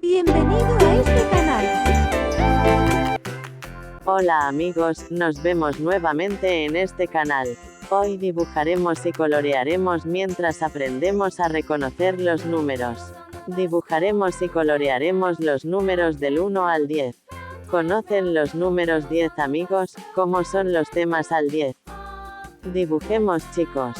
Bienvenido a este canal. Hola amigos, nos vemos nuevamente en este canal. Hoy dibujaremos y colorearemos mientras aprendemos a reconocer los números. Dibujaremos y colorearemos los números del 1 al 10. ¿Conocen los números 10 amigos? ¿Cómo son los temas al 10? Dibujemos chicos.